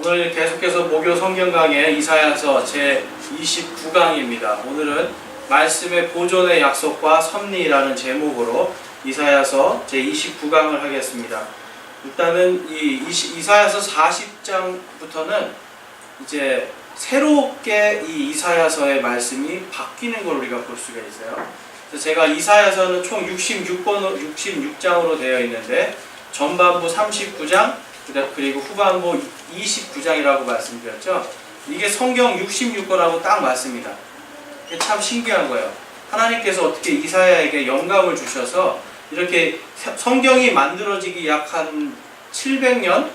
오늘 계속해서 목요 성경 강의 이사야서 제 29강입니다. 오늘은 말씀의 보존의 약속과 섭리라는 제목으로 이사야서 제 29강을 하겠습니다. 일단은 이 이사야서 40장부터는 이제 새롭게 이 이사야서의 말씀이 바뀌는 걸 우리가 볼 수가 있어요. 그래서 제가 이사야서는 총 66장으로 되어 있는데 전반부 39장 그리고 후반부 29장이라고 말씀드렸죠. 이게 성경 66권하고 딱 맞습니다. 이게 참 신기한 거예요. 하나님께서 어떻게 이사야에게 영감을 주셔서 이렇게 성경이 만들어지기 약 한 700년,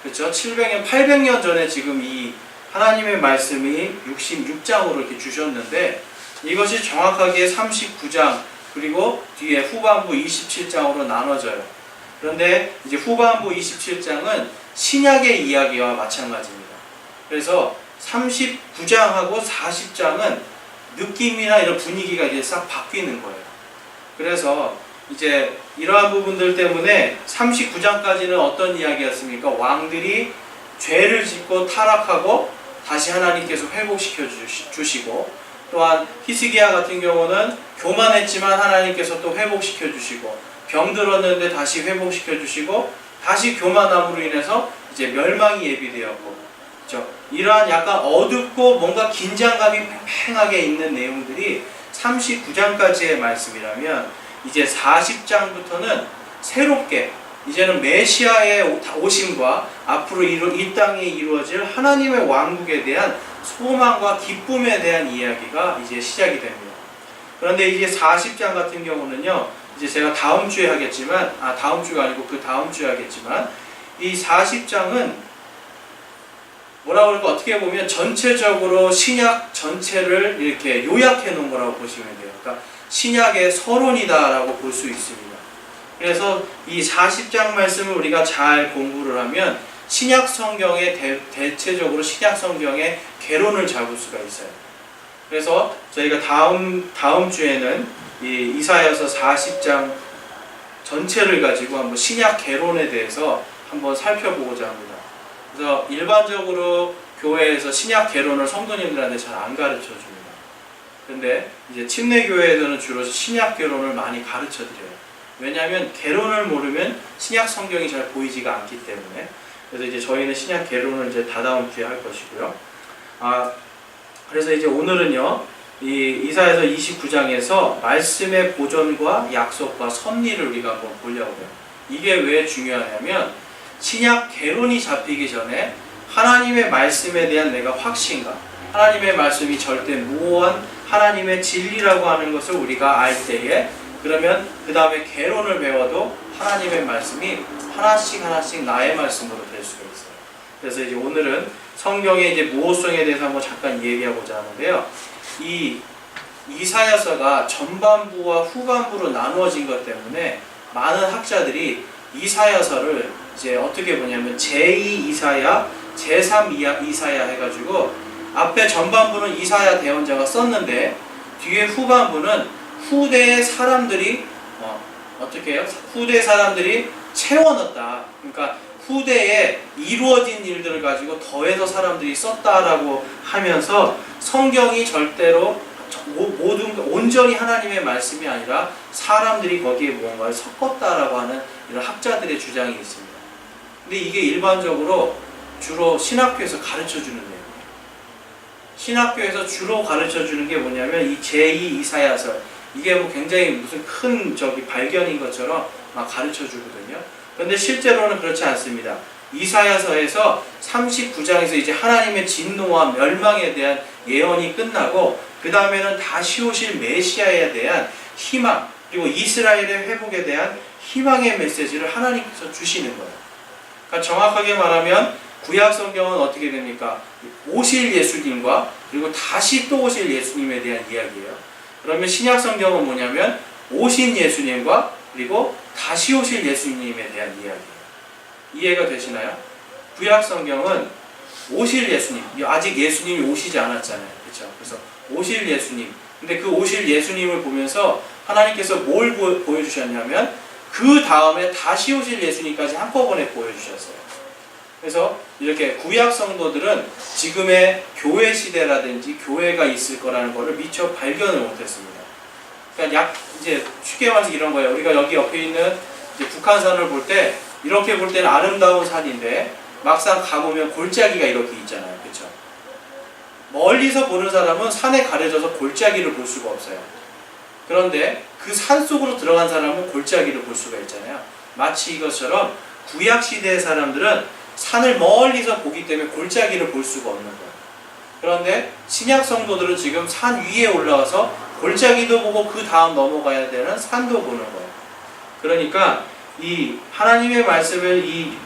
그렇죠? 700년, 800년 전에 지금 이 하나님의 말씀이 66장으로 이렇게 주셨는데 이것이 정확하게 39장 그리고 뒤에 후반부 27장으로 나눠져요. 그런데 이제 후반부 27장은 신약의 이야기와 마찬가지입니다. 그래서 39장하고 40장은 느낌이나 이런 분위기가 이제 싹 바뀌는 거예요. 그래서 이제 이러한 부분들 때문에 39장까지는 어떤 이야기였습니까? 왕들이 죄를 짓고 타락하고 다시 하나님께서 회복시켜 주시고, 또한 히스기야 같은 경우는 교만했지만 하나님께서 또 회복시켜 주시고, 병들었는데 다시 회복시켜 주시고, 다시 교만함으로 인해서 이제 멸망이 예비되었고, 그렇죠? 이러한 약간 어둡고 뭔가 긴장감이 팽팽하게 있는 내용들이 39장까지의 말씀이라면 이제 40장부터는 새롭게 이제는 메시아의 오심과 앞으로 이 땅에 이루어질 하나님의 왕국에 대한 소망과 기쁨에 대한 이야기가 이제 시작이 됩니다. 그런데 이제 40장 같은 경우는요, 이제 제가 다음 주에 하겠지만, 다음 주가 아니고 그 다음 주에 하겠지만, 이 40장은 뭐라고 그럴까, 어떻게 보면 전체적으로 신약 전체를 이렇게 요약해 놓은 거라고 보시면 돼요. 그러니까 신약의 서론이다라고 볼 수 있습니다. 그래서 이 40장 말씀을 우리가 잘 공부를 하면 신약 성경의 대체적으로 신약 성경의 개론을 잡을 수가 있어요. 그래서 저희가 다음 주에는 이 이사야서 40장 전체를 가지고 한번 신약 개론에 대해서 한번 살펴보고자 합니다. 그래서 일반적으로 교회에서 신약 개론을 성도님들한테 잘 안 가르쳐 줍니다. 근데 이제 침례교회에서는 주로 신약 개론을 많이 가르쳐 드려요. 왜냐하면 개론을 모르면 신약 성경이 잘 보이지가 않기 때문에. 그래서 이제 저희는 신약 개론을 이제 다다음 주에 할 것이고요. 그래서 이제 오늘은요, 이 이사야서 29장에서 말씀의 보존과 약속과 섭리를 우리가 한번 보려고 해요. 이게 왜 중요하냐면 신약 개론이 잡히기 전에 하나님의 말씀에 대한 내가 확신과 하나님의 말씀이 절대 무오한 하나님의 진리라고 하는 것을 우리가 알 때에, 그러면 그 다음에 개론을 배워도 하나님의 말씀이 하나씩 나의 말씀으로 될 수가 있어요. 그래서 이제 오늘은 성경의 이제 무오성에 대해서 한번 잠깐 얘기하고자 하는데요. 이 이사야서가 전반부와 후반부로 나누어진 것 때문에 많은 학자들이 이사야서를 이제 어떻게 보냐면 제2 이사야, 제3 이사야 해가지고 앞에 전반부는 이사야 대언자가 썼는데 뒤에 후반부는 후대의 사람들이 어떻게 해요? 후대 사람들이 채워넣었다. 그러니까 후대에 이루어진 일들을 가지고 더해서 사람들이 썼다라고 하면서 성경이 절대로 모든 온전히 하나님의 말씀이 아니라 사람들이 거기에 무언가를 섞었다라고 하는 이런 학자들의 주장이 있습니다. 근데 이게 일반적으로 주로 신학교에서 가르쳐주는 내용이에요. 신학교에서 주로 가르쳐주는 게 뭐냐면 이 제2 이사야서, 이게 뭐 굉장히 무슨 큰 발견인 것처럼 막 가르쳐주거든요. 그런데 실제로는 그렇지 않습니다. 이사야서에서 39장에서 이제 하나님의 진노와 멸망에 대한 예언이 끝나고 그 다음에는 다시 오실 메시아에 대한 희망, 그리고 이스라엘의 회복에 대한 희망의 메시지를 하나님께서 주시는 거예요. 그러니까 정확하게 말하면 구약 성경은 어떻게 됩니까? 오실 예수님과 그리고 다시 또 오실 예수님에 대한 이야기예요. 그러면 신약 성경은 뭐냐면 오신 예수님과 그리고 다시 오실 예수님에 대한 이야기예요. 이해가 되시나요? 구약 성경은 오실 예수님, 아직 예수님이 오시지 않았잖아요. 그렇죠? 그래서 오실 예수님. 근데 그 오실 예수님을 보면서 하나님께서 뭘 보여주셨냐면 그 다음에 다시 오실 예수님까지 한꺼번에 보여주셨어요. 그래서 이렇게 구약 성도들은 지금의 교회 시대라든지 교회가 있을 거라는 것을 미처 발견을 못했습니다. 그러니까 이제 쉽게 말해서 이런 거예요. 우리가 여기 옆에 있는 이제 북한산을 볼 때 이렇게 볼 때는 아름다운 산인데 막상 가보면 골짜기가 이렇게 있잖아요. 그렇죠? 멀리서 보는 사람은 산에 가려져서 골짜기를 볼 수가 없어요. 그런데 그 산 속으로 들어간 사람은 골짜기를 볼 수가 있잖아요. 마치 이것처럼 구약 시대의 사람들은 산을 멀리서 보기 때문에 골짜기를 볼 수가 없는 거예요. 그런데 신약 성도들은 지금 산 위에 올라가서 골짜기도 보고 그 다음 넘어가야 되는 산도 보는 거예요. 그러니까 이 하나님의 말씀을 이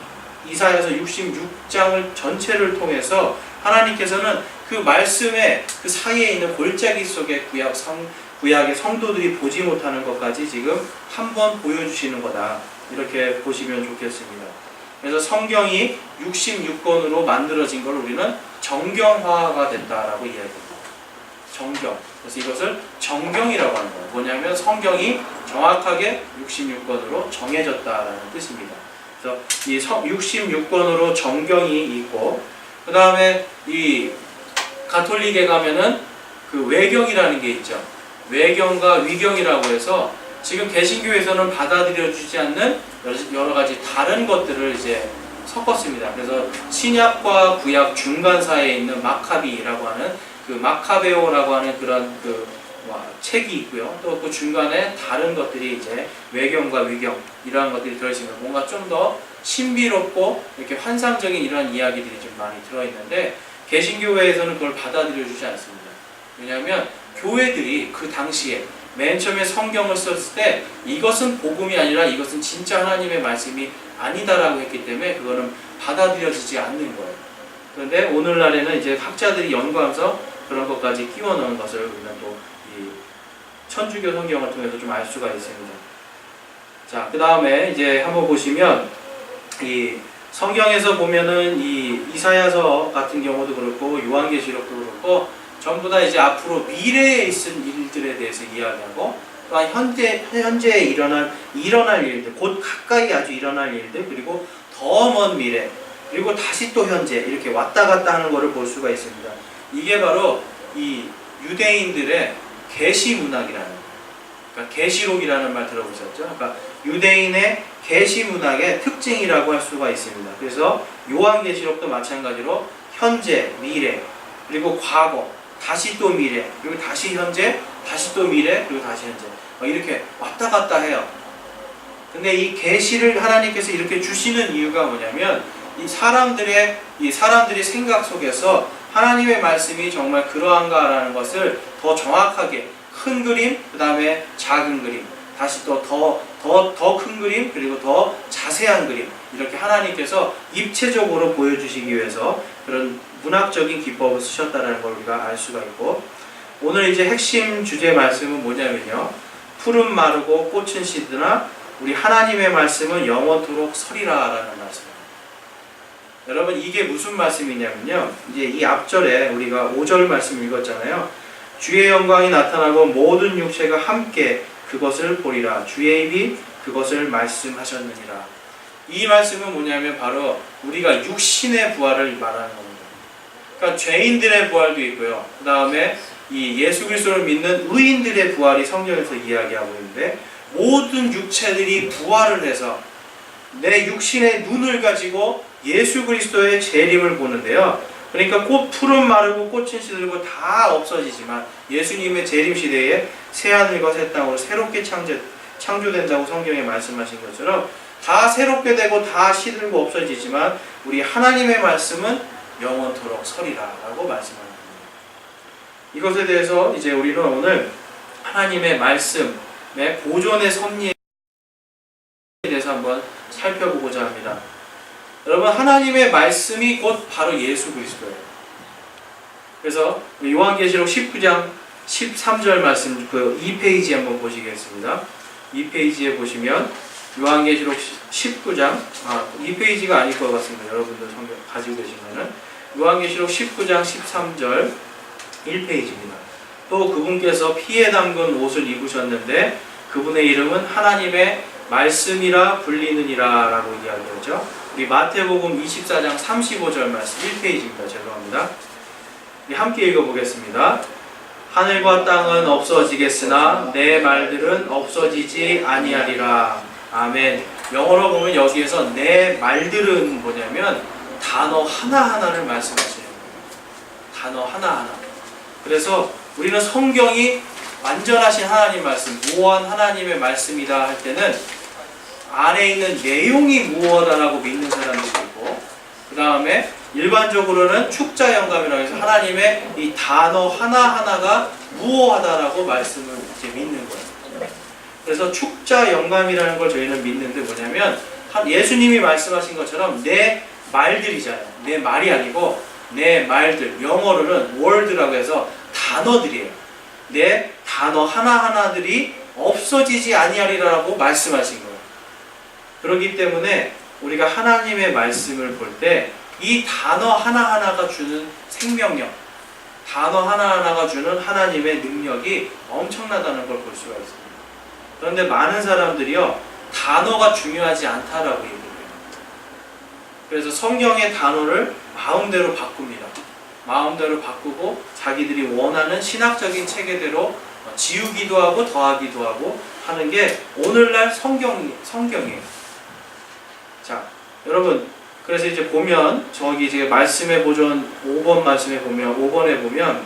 이사야서 66장을 전체를 통해서 하나님께서는 그 말씀의 그 사이에 있는 골짜기 속의 구약의 성도들이 보지 못하는 것까지 지금 한번 보여주시는 거다. 이렇게 보시면 좋겠습니다. 그래서 성경이 66권으로 만들어진 걸 우리는 정경화가 됐다라고 이야기합니다. 정경. 그래서 이것을 정경이라고 하는 거예요. 뭐냐면 성경이 정확하게 66권으로 정해졌다라는 뜻입니다. 그래서 이 66권으로 정경이 있고, 그 다음에 이 가톨릭에 가면은 그 외경이라는 게 있죠. 외경과 위경이라고 해서 지금 개신교에서는 받아들여주지 않는 여러 가지 다른 것들을 이제 섞었습니다. 그래서 신약과 구약 중간 사이에 있는 마카비라고 하는 그 마카베오라고 하는 그런 책이 있고요. 또 그 중간에 다른 것들이 이제 외경과 위경 이러한 것들이 들어있습니다. 뭔가 좀 더 신비롭고 이렇게 환상적인 이런 이야기들이 좀 많이 들어있는데 개신교회에서는 그걸 받아들여주지 않습니다. 왜냐하면 교회들이 그 당시에 맨 처음에 성경을 썼을 때 이것은 복음이 아니라 이것은 진짜 하나님의 말씀이 아니다라고 했기 때문에 그거는 받아들여지지 않는 거예요. 그런데 오늘날에는 이제 학자들이 연구하면서 그런 것까지 끼워 넣은 것을 우리는 또 이 천주교 성경을 통해서 좀 알 수가 있습니다. 자, 그 다음에 이제 한번 보시면 이 성경에서 보면은 이 이사야서 같은 경우도 그렇고 요한계시록도 그렇고 전부 다 이제 앞으로 미래에 있을 일들에 대해서 이야기하고 또한 현재에 일어날 일들, 곧 가까이 아주 일어날 일들, 그리고 더 먼 미래, 그리고 다시 또 현재 이렇게 왔다 갔다 하는 것을 볼 수가 있습니다. 이게 바로 이 유대인들의 계시 문학이라는 거예요. 그러니까 계시록이라는 말 들어보셨죠? 그러니까 유대인의 계시 문학의 특징이라고 할 수가 있습니다. 그래서 요한계시록도 마찬가지로 현재, 미래, 그리고 과거, 다시 또 미래, 그리고 다시 현재, 다시 또 미래, 그리고 다시 현재 이렇게 왔다 갔다 해요. 근데 이 계시를 하나님께서 이렇게 주시는 이유가 뭐냐면 이 사람들의 생각 속에서 하나님의 말씀이 정말 그러한가라는 것을 더 정확하게 큰 그림, 그 다음에 작은 그림, 다시 또 더 큰 그림, 그리고 더 자세한 그림, 이렇게 하나님께서 입체적으로 보여주시기 위해서 그런 문학적인 기법을 쓰셨다는 걸 우리가 알 수가 있고, 오늘 이제 핵심 주제 말씀은 뭐냐면요, 풀은 마르고 꽃은 시드나 우리 하나님의 말씀은 영원토록 서리라라는 말씀입니다. 여러분, 이게 무슨 말씀이냐면요, 이제 이 앞절에 우리가 5절 말씀 읽었잖아요. 주의 영광이 나타나고 모든 육체가 함께 그것을 보리라. 주의 입이 그것을 말씀하셨느니라. 이 말씀은 뭐냐면 바로 우리가 육신의 부활을 말하는 겁니다. 그러니까 죄인들의 부활도 있고요. 그 다음에 이 예수 그리스도를 믿는 의인들의 부활이 성경에서 이야기하고 있는데, 모든 육체들이 부활을 해서 내 육신의 눈을 가지고 예수 그리스도의 재림을 보는데요. 그러니까 풀은 마르고 꽃은 시들고 다 없어지지만 예수님의 재림 시대에 새하늘과 새 땅으로 새롭게 창조된다고 성경에 말씀하신 것처럼 다 새롭게 되고 다 시들고 없어지지만 우리 하나님의 말씀은 영원토록 서리라라고 말씀합니다. 이것에 대해서 이제 우리는 오늘 하나님의 말씀의 보존의 섭리에 대해서 한번 살펴보고자 합니다. 여러분, 하나님의 말씀이 곧 바로 예수 그리스도예요. 그래서 요한계시록 19장 13절 말씀 그 2페이지 한번 보시겠습니다. 2페이지에 보시면 요한계시록 19장 2페이지가 아닐 것 같습니다. 여러분들 성경 가지고 계시면은 요한계시록 19장 13절 1페이지입니다. 또 그분께서 피에 담근 옷을 입으셨는데 그분의 이름은 하나님의 말씀이라 불리느니라 라고 이야기하죠. 우리 마태복음 24장 35절 말씀 1페이지입니다. 죄송합니다. 우리 함께 읽어보겠습니다. 하늘과 땅은 없어지겠으나 내 말들은 없어지지 아니하리라. 아멘. 영어로 보면 여기에서 내 말들은 뭐냐면 단어 하나하나를 말씀하시는 거예요. 단어 하나하나. 그래서 우리는 성경이 완전하신 하나님 말씀, 무한 하나님의 말씀이다 할 때는 안에 있는 내용이 무엇하다라고 믿는 사람들이 있고, 그 다음에 일반적으로는 축자 영감이라고 해서 하나님의 이 단어 하나하나가 무엇하다라고 말씀을 이제 믿는 거예요. 그래서 축자 영감이라는 걸 저희는 믿는데 뭐냐면 예수님이 말씀하신 것처럼 내 말들이잖아요. 내 말이 아니고 내 말들, 영어로는 word라고 해서 단어들이에요. 내 단어 하나하나들이 없어지지 아니하리라고 말씀하신 거예요. 그렇기 때문에 우리가 하나님의 말씀을 볼 때 이 단어 하나하나가 주는 생명력, 단어 하나하나가 주는 하나님의 능력이 엄청나다는 걸 볼 수가 있습니다. 그런데 많은 사람들이요, 단어가 중요하지 않다라고 얘기해요. 그래서 성경의 단어를 마음대로 바꿉니다. 마음대로 바꾸고 자기들이 원하는 신학적인 체계대로 지우기도 하고 더하기도 하고 하는 게 오늘날 성경이에요. 자, 여러분, 그래서 이제 보면 저기 이제 말씀의 보존 5번 말씀에 보면 5번에 보면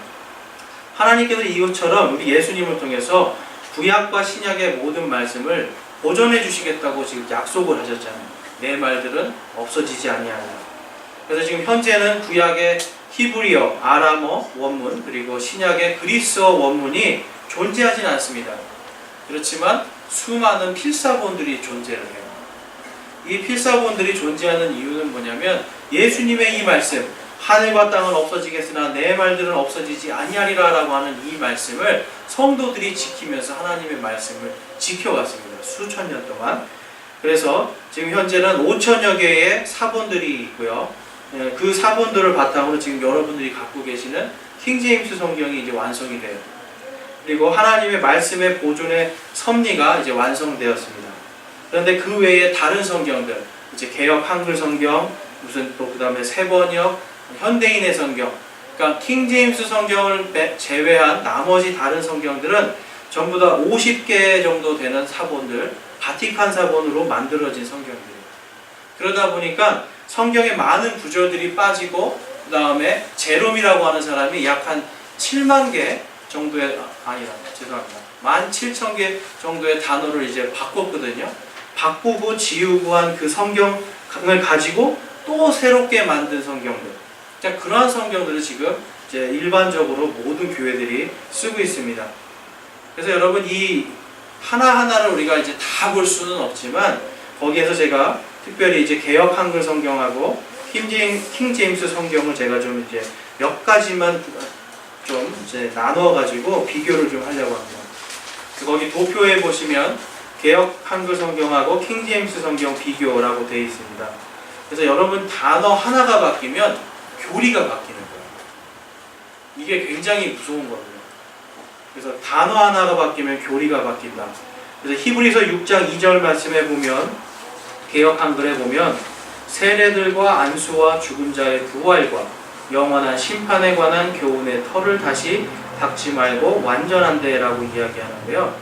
하나님께서 이것처럼 우리 예수님을 통해서 구약과 신약의 모든 말씀을 보존해 주시겠다고 지금 약속을 하셨잖아요. 내 말들은 없어지지 아니하리라. 그래서 지금 현재는 구약의 히브리어, 아람어 원문, 그리고 신약의 그리스어 원문이 존재하진 않습니다. 그렇지만 수많은 필사본들이 존재를 해요. 이 필사본들이 존재하는 이유는 뭐냐면 예수님의 이 말씀, 하늘과 땅은 없어지겠으나 내 말들은 없어지지 아니하리라 라고 하는 이 말씀을 성도들이 지키면서 하나님의 말씀을 지켜왔습니다. 수천 년 동안. 그래서 지금 현재는 5천여 개의 사본들이 있고요. 그 사본들을 바탕으로 지금 여러분들이 갖고 계시는 킹제임스 성경이 이제 완성이 돼요. 그리고 하나님의 말씀의 보존의 섭리가 이제 완성되었습니다. 그런데 그 외에 다른 성경들, 이제 개역 한글 성경, 무슨 또 그 다음에 세번역, 현대인의 성경, 그러니까 킹제임스 성경을 제외한 나머지 다른 성경들은 전부 다 50개 정도 되는 사본들, 바티칸 사본으로 만들어진 성경들이에요. 그러다 보니까 성경에 많은 구절들이 빠지고, 그 다음에 제롬이라고 하는 사람이 약 한 7만 개 정도의, 죄송합니다. 17,000개 정도의 단어를 이제 바꿨거든요. 바꾸고 지우고 한 그 성경을 가지고 또 새롭게 만든 성경들. 자, 그러한 성경들을 지금 이제 일반적으로 모든 교회들이 쓰고 있습니다. 그래서 여러분 이 하나하나를 우리가 이제 다 볼 수는 없지만 거기에서 제가 특별히 이제 개역 한글 성경하고 킹제임스 성경을 제가 좀 이제 몇 가지만 좀 이제 나누어 가지고 비교를 좀 하려고 합니다. 거기 도표에 보시면 개역 한글 성경하고 킹제임스 성경 비교라고 되어 있습니다. 그래서 여러분 단어 하나가 바뀌면 교리가 바뀌는 거예요. 이게 굉장히 무서운 거거든요. 그래서 단어 하나가 바뀌면 교리가 바뀐다. 그래서 히브리서 6장 2절 말씀에 보면 개역 한글에 보면 세례들과 안수와 죽은 자의 부활과 영원한 심판에 관한 교훈의 털을 다시 닦지 말고 완전한데라고 이야기하는데요.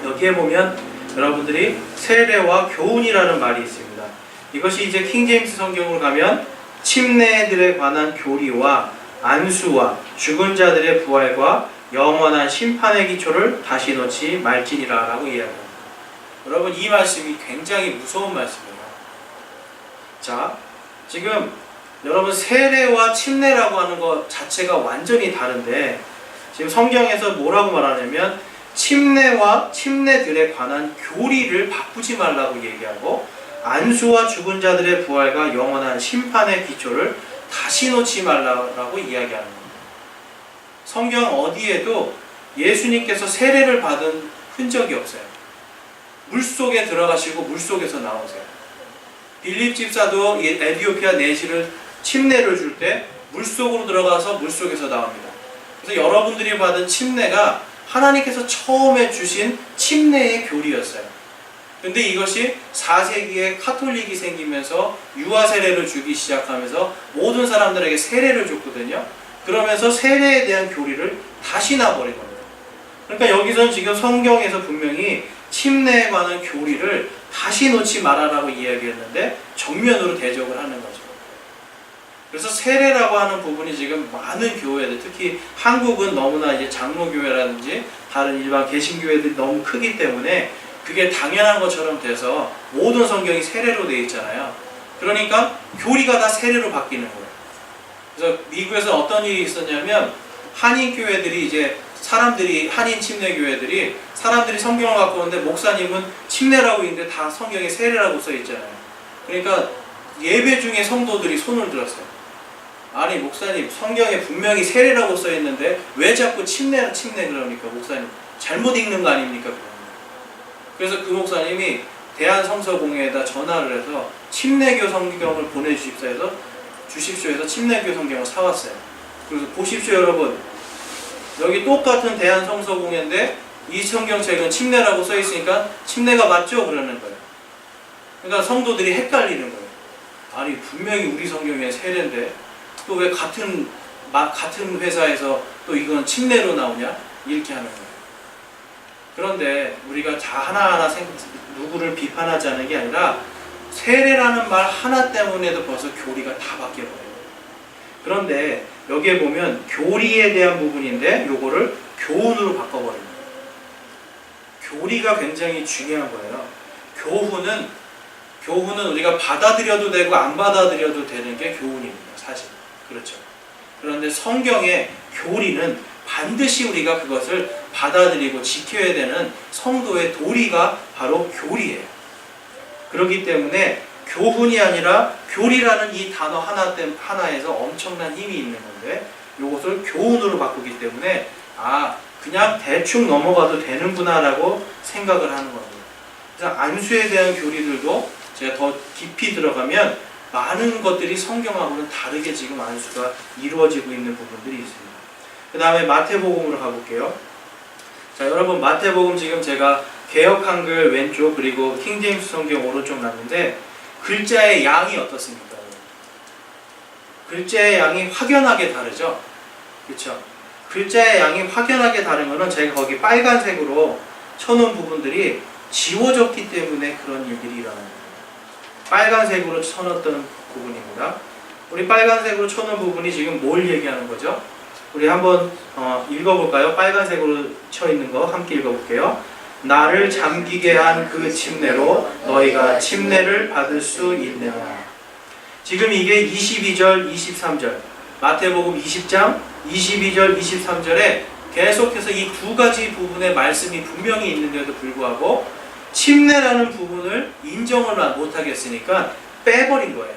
여기에 보면 여러분들이 세례와 교훈이라는 말이 있습니다. 이것이 이제 킹제임스 성경으로 가면 침례들에 관한 교리와 안수와 죽은 자들의 부활과 영원한 심판의 기초를 다시 놓지 말지니라 라고 이야기합니다. 여러분 이 말씀이 굉장히 무서운 말씀이에요. 자, 지금 여러분 세례와 침례라고 하는 것 자체가 완전히 다른데 지금 성경에서 뭐라고 말하냐면 침례와 침례들에 관한 교리를 바꾸지 말라고 얘기하고 안수와 죽은 자들의 부활과 영원한 심판의 기초를 다시 놓지 말라고 이야기하는 겁니다. 성경 어디에도 예수님께서 세례를 받은 흔적이 없어요. 물속에 들어가시고 물속에서 나오세요. 빌립 집사도 에티오피아 내시를 침례를 줄 때 물속으로 들어가서 물속에서 나옵니다. 그래서 여러분들이 받은 침례가 하나님께서 처음에 주신 침례의 교리였어요. 근데 이것이 4세기에 카톨릭이 생기면서 유아 세례를 주기 시작하면서 모든 사람들에게 세례를 줬거든요. 그러면서 세례에 대한 교리를 다시 놔버린 겁니다. 그러니까 여기서는 지금 성경에서 분명히 침례에 관한 교리를 다시 놓지 말아라고 이야기했는데 정면으로 대적을 하는 거죠. 그래서 세례라고 하는 부분이 지금 많은 교회들, 특히 한국은 너무나 이제 장로교회라든지 다른 일반 개신교회들이 너무 크기 때문에 그게 당연한 것처럼 돼서 모든 성경이 세례로 되어 있잖아요. 그러니까 교리가 다 세례로 바뀌는 거예요. 그래서 미국에서 어떤 일이 있었냐면 한인교회들이 이제 한인 침례교회들이 사람들이 성경을 갖고 오는데 목사님은 침례라고 있는데 다 성경에 세례라고 써 있잖아요. 그러니까 예배 중에 성도들이 손을 들었어요. 아니 목사님 성경에 분명히 세례라고 써 있는데 왜 자꾸 침례 그러니까 목사님 잘못 읽는 거 아닙니까? 그래서 그 목사님이 대한성서공회에다 전화를 해서 침례교 성경을 보내주십시오 해서 침례교 성경을 사왔어요. 그래서 보십시오 여러분, 여기 똑같은 대한성서공회인데 이 성경책은 침례라고 써 있으니까 침례가 맞죠? 그러는 거예요. 그러니까 성도들이 헷갈리는 거예요. 아니 분명히 우리 성경에 세례인데 또 왜 같은 회사에서 또 이건 침례로 나오냐? 이렇게 하는 거예요. 그런데 우리가 다 하나하나 누구를 비판하지 않는 게 아니라 세례라는 말 하나 때문에도 벌써 교리가 다 바뀌어버려요. 그런데 여기에 보면 교리에 대한 부분인데 요거를 교훈으로 바꿔버립니다. 교리가 굉장히 중요한 거예요. 교훈은 우리가 받아들여도 되고 안 받아들여도 되는 게 교훈입니다. 사실. 그렇죠. 그런데 성경의 교리는 반드시 우리가 그것을 받아들이고 지켜야 되는 성도의 도리가 바로 교리예요. 그렇기 때문에 교훈이 아니라 교리라는 이 단어 하나에서 엄청난 힘이 있는 건데 이것을 교훈으로 바꾸기 때문에 그냥 대충 넘어가도 되는구나 라고 생각을 하는 겁니다. 그래서 안수에 대한 교리들도 제가 더 깊이 들어가면 많은 것들이 성경하고는 다르게 지금 안수가 이루어지고 있는 부분들이 있습니다. 그 다음에 마태복음으로 가볼게요. 자, 여러분 마태복음 지금 제가 개역 한글 왼쪽 그리고 킹제임스 성경 오른쪽 놨는데 글자의 양이 어떻습니까? 글자의 양이 확연하게 다르죠? 그렇죠? 글자의 양이 확연하게 다른 거는 제가 거기 빨간색으로 쳐놓은 부분들이 지워졌기 때문에 그런 일들이 일어나는 거예요. 빨간색으로 쳐놓았던 부분입니다. 우리 빨간색으로 쳐놓은 부분이 지금 뭘 얘기하는 거죠? 우리 한번 읽어볼까요? 빨간색으로 쳐있는 거 함께 읽어볼게요. 나를 잠기게 한 그 침례로 너희가 침례를 받을 수 있느냐. 지금 이게 22절, 23절 마태복음 20장 22절, 23절에 계속해서 이 두 가지 부분의 말씀이 분명히 있는데도 불구하고 침례라는 부분을 인정을 못하겠으니까 빼버린 거예요.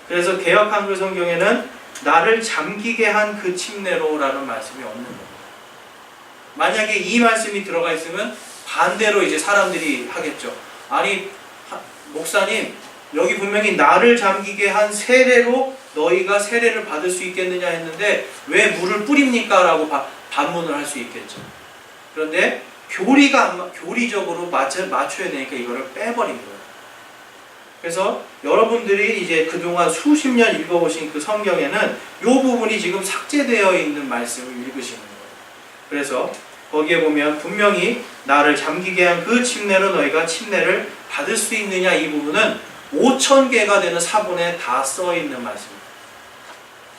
그래서 개역 한글 성경에는 나를 잠기게 한 그 침례로 라는 말씀이 없는 거예요. 만약에 이 말씀이 들어가 있으면 반대로 이제 사람들이 하겠죠. 아니 목사님 여기 분명히 나를 잠기게 한 세례로 너희가 세례를 받을 수 있겠느냐 했는데 왜 물을 뿌립니까? 라고 반문을 할 수 있겠죠. 그런데 교리적으로 맞춰야 되니까 이거를 빼버린 거예요. 그래서 여러분들이 이제 그동안 수십 년 읽어보신 그 성경에는 이 부분이 지금 삭제되어 있는 말씀을 읽으시는 거예요. 그래서 거기에 보면 분명히 나를 잠기게 한 그 침례로 너희가 침례를 받을 수 있느냐 이 부분은 5,000개가 되는 사본에 다 써 있는 말씀입니다.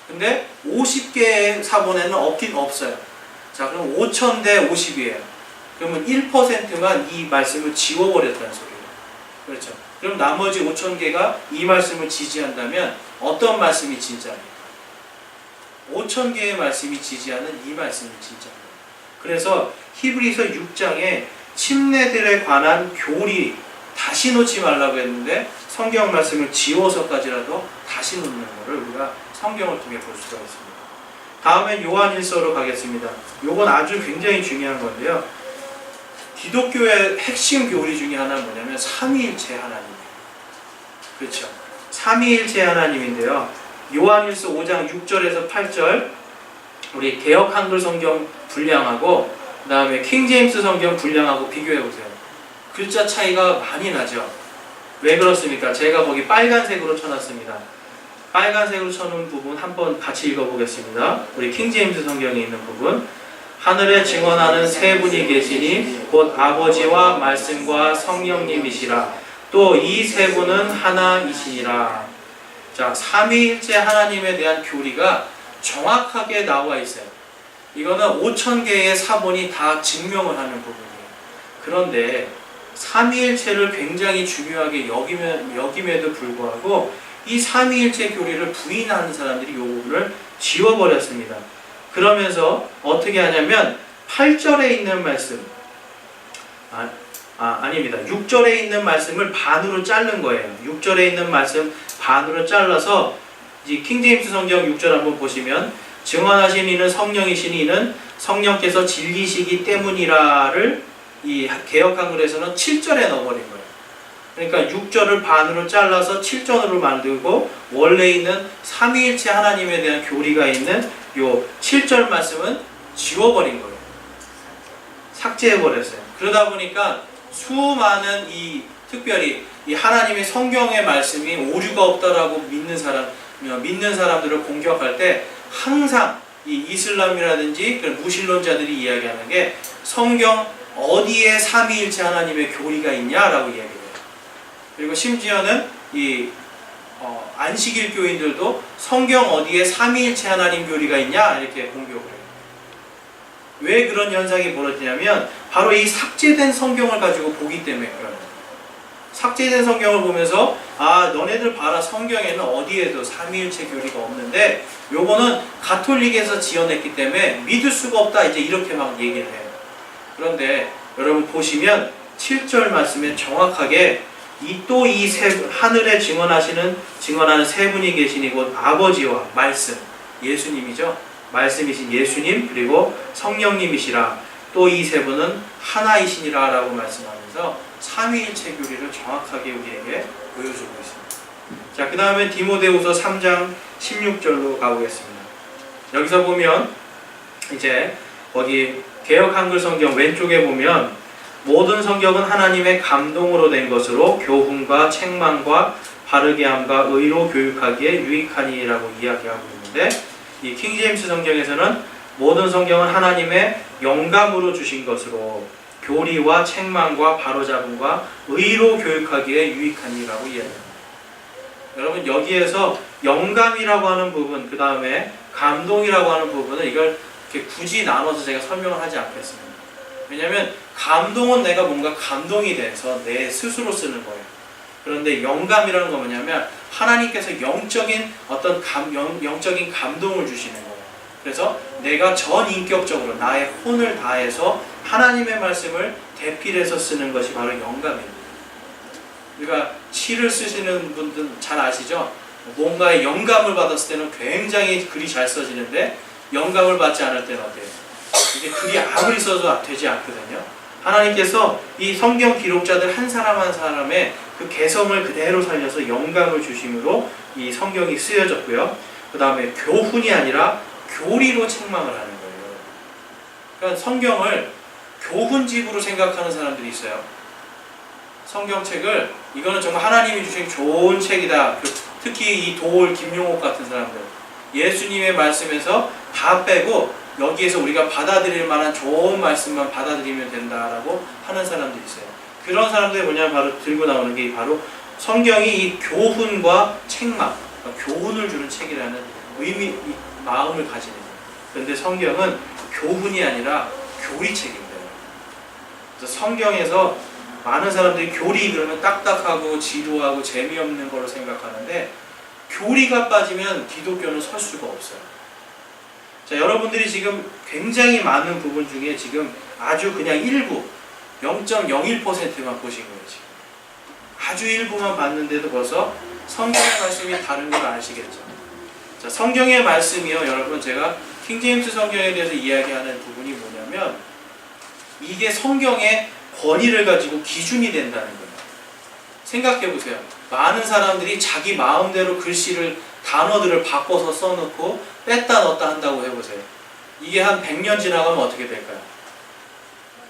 근데 50개의 사본에는 없긴 없어요. 자, 그럼 5,000대 50이에요. 그러면 1%만 이 말씀을 지워버렸다는 소리예요. 그렇죠. 그럼 나머지 5,000개가 이 말씀을 지지한다면 어떤 말씀이 진짜입니까? 5,000개의 말씀이 지지하는 이 말씀이 진짜입니다. 그래서 히브리서 6장에 침례들에 관한 교리 다시 놓지 말라고 했는데 성경 말씀을 지워서까지라도 다시 놓는 것을 우리가 성경을 통해 볼 수가 있습니다. 다음엔 요한일서로 가겠습니다. 요건 아주 굉장히 중요한 건데요. 기독교의 핵심 교리 중에 하나는 뭐냐면 삼위일체 하나님이에요. 그렇죠. 삼위일체 하나님인데요. 요한일서 5장 6절에서 8절 우리 개역 한글 성경 분량하고 그 다음에 킹제임스 성경 분량하고 비교해 보세요. 글자 차이가 많이 나죠. 왜 그렇습니까? 제가 거기 빨간색으로 쳐놨습니다. 빨간색으로 쳐놓은 부분 한번 같이 읽어보겠습니다. 우리 킹제임스 성경에 있는 부분. 하늘에 증언하는 세 분이 계시니 곧 아버지와 말씀과 성령님이시라. 또 이 세 분은 하나이시니라. 자, 삼위일체 하나님에 대한 교리가 정확하게 나와 있어요. 이거는 5,000개의 사본이 다 증명을 하는 부분이에요. 그런데 삼위일체를 굉장히 중요하게 여김에도 불구하고 이 삼위일체 교리를 부인하는 사람들이 이 부분을 지워버렸습니다. 그러면서 어떻게 하냐면 8절에 있는 말씀, 아닙니다. 6절에 있는 말씀을 반으로 자른 거예요. 6절에 있는 말씀 반으로 잘라서 이 킹제임스 성경 6절 한번 보시면 증언하신 이는 성령이시니 이는 성령께서 진리시기 때문이라를 이 개역 한글에서는 7절에 넣어버린 거예요. 그러니까 6절을 반으로 잘라서 7절으로 만들고 원래 있는 삼위일체 하나님에 대한 교리가 있는 요 7절 말씀은 지워버린 거예요. 삭제해버렸어요. 그러다 보니까 수많은 특별히 이 하나님의 성경의 말씀이 오류가 없다라고 믿는 사람들을 공격할 때 항상 이 이슬람이라든지 그런 무신론자들이 이야기하는 게 성경 어디에 삼위일체 하나님의 교리가 있냐라고 이야기해요. 그리고 심지어는 안식일 교인들도 성경 어디에 삼위일체 하나님 교리가 있냐 이렇게 공격을 해요. 왜 그런 현상이 벌어지냐면 바로 이 삭제된 성경을 가지고 보기 때문에 그래요. 삭제된 성경을 보면서 너네들 봐라, 성경에는 어디에도 삼위일체 교리가 없는데 요거는 가톨릭에서 지어냈기 때문에 믿을 수가 없다, 이제 이렇게 막 얘기를 해요. 그런데 여러분 보시면 7절 말씀에 정확하게 하늘에 증언하는 세 분이 계시니 곧 아버지와 말씀, 예수님이죠. 말씀이신 예수님, 그리고 성령님이시라. 또 이 세 분은 하나이시니라 라고 말씀하면서 삼위일체 교리를 정확하게 우리에게 보여주고 있습니다. 자, 그 다음에 디모데후서 3장 16절로 가보겠습니다. 여기서 보면 이제 거기 개역 한글 성경 왼쪽에 보면 모든 성경은 하나님의 감동으로 된 것으로 교훈과 책망과 바르게 함과 의로 교육하기에 유익하니라고 이야기하고 있는데, 이 킹제임스 성경에서는 모든 성경은 하나님의 영감으로 주신 것으로 교리와 책망과 바로잡음과 의로 교육하기에 유익하니라고 이야기합니다. 여러분, 여기에서 영감이라고 하는 부분, 그 다음에 감동이라고 하는 부분은 이걸 이렇게 굳이 나눠서 제가 설명을 하지 않겠습니다. 왜냐하면 감동은 내가 뭔가 감동이 돼서 내 스스로 쓰는 거예요. 그런데 영감이라는 건 뭐냐면 하나님께서 영적인 영적인 감동을 주시는 거예요. 그래서 내가 전인격적으로 나의 혼을 다해서 하나님의 말씀을 대필해서 쓰는 것이 바로 영감입니다. 그러니까 시를 쓰시는 분들은 잘 아시죠? 뭔가의 영감을 받았을 때는 굉장히 글이 잘 써지는데 영감을 받지 않을 때는 어때요? 이게 글이 아무리 써도 되지 않거든요. 하나님께서 이 성경 기록자들 한 사람 한 사람의 그 개성을 그대로 살려서 영감을 주심으로 이 성경이 쓰여졌고요. 그 다음에 교훈이 아니라 교리로 책망을 하는 거예요. 그러니까 성경을 교훈집으로 생각하는 사람들이 있어요. 성경책을 이거는 정말 하나님이 주신 좋은 책이다. 특히 이 도올 김용옥 같은 사람들, 예수님의 말씀에서 다 빼고 여기에서 우리가 받아들일 만한 좋은 말씀만 받아들이면 된다라고 하는 사람들이 있어요. 그런 사람들이 뭐냐면 바로 들고 나오는 게 바로 성경이 이 교훈과 책망, 그러니까 교훈을 주는 책이라는 마음을 가지는 거예요. 그런데 성경은 교훈이 아니라 교리책입니다. 그래서 성경에서 많은 사람들이 교리 그러면 딱딱하고 지루하고 재미없는 걸로 생각하는데 교리가 빠지면 기독교는 설 수가 없어요. 자, 여러분들이 지금 굉장히 많은 부분 중에 지금 아주 그냥 일부 0.01%만 보신 거예요. 지금 아주 일부만 봤는데도 벌써 성경의 말씀이 다른 걸 아시겠죠. 자, 성경의 말씀이요, 여러분, 제가 킹제임스 성경에 대해서 이야기하는 부분이 뭐냐면 이게 성경의 권위를 가지고 기준이 된다는 거예요. 생각해 보세요. 많은 사람들이 자기 마음대로 글씨를 단어들을 바꿔서 써놓고 뺐다 넣었다 한다고 해보세요. 이게 한 100년 지나가면 어떻게 될까요?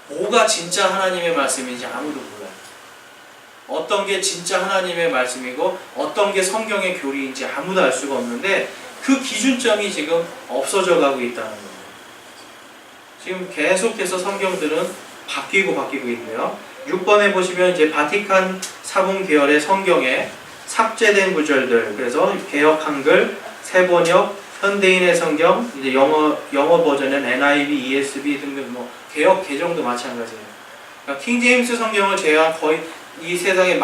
뭐가 진짜 하나님의 말씀인지 아무도 몰라요. 어떤 게 진짜 하나님의 말씀이고 어떤 게 성경의 교리인지 아무도 알 수가 없는데 그 기준점이 지금 없어져 가고 있다는 거예요. 지금 계속해서 성경들은 바뀌고 있는데요. 6번에 보시면 이제 바티칸 사본 계열의 성경에 삭제된 구절들, 그래서 개역 한글, 새번역, 현대인의 성경, 이제 영어 버전은 NIV, ESV 등등 뭐 개역 개정도 마찬가지예요. 그러니까 킹제임스 성경을 제외한 거의 이 세상의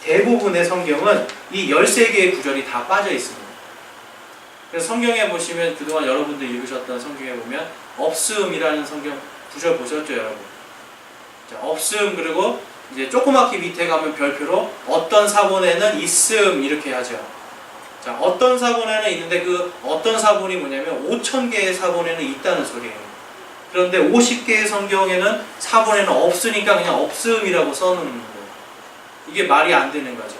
대부분의 성경은 이 13개의 구절이 다 빠져 있습니다. 그래서 성경에 보시면 그동안 여러분들 읽으셨던 성경에 보면 없음이라는 성경 구절 보셨죠, 여러분? 자, 없음, 그리고 이제 조그맣게 밑에 가면 별표로 어떤 사본에는 있음 이렇게 하죠. 자, 어떤 사본에는 있는데 그 어떤 사본이 뭐냐면 5,000개의 사본에는 있다는 소리예요. 그런데 50개의 성경에는 사본에는 없으니까 그냥 없음이라고 써놓는 거예요. 이게 말이 안 되는 거죠.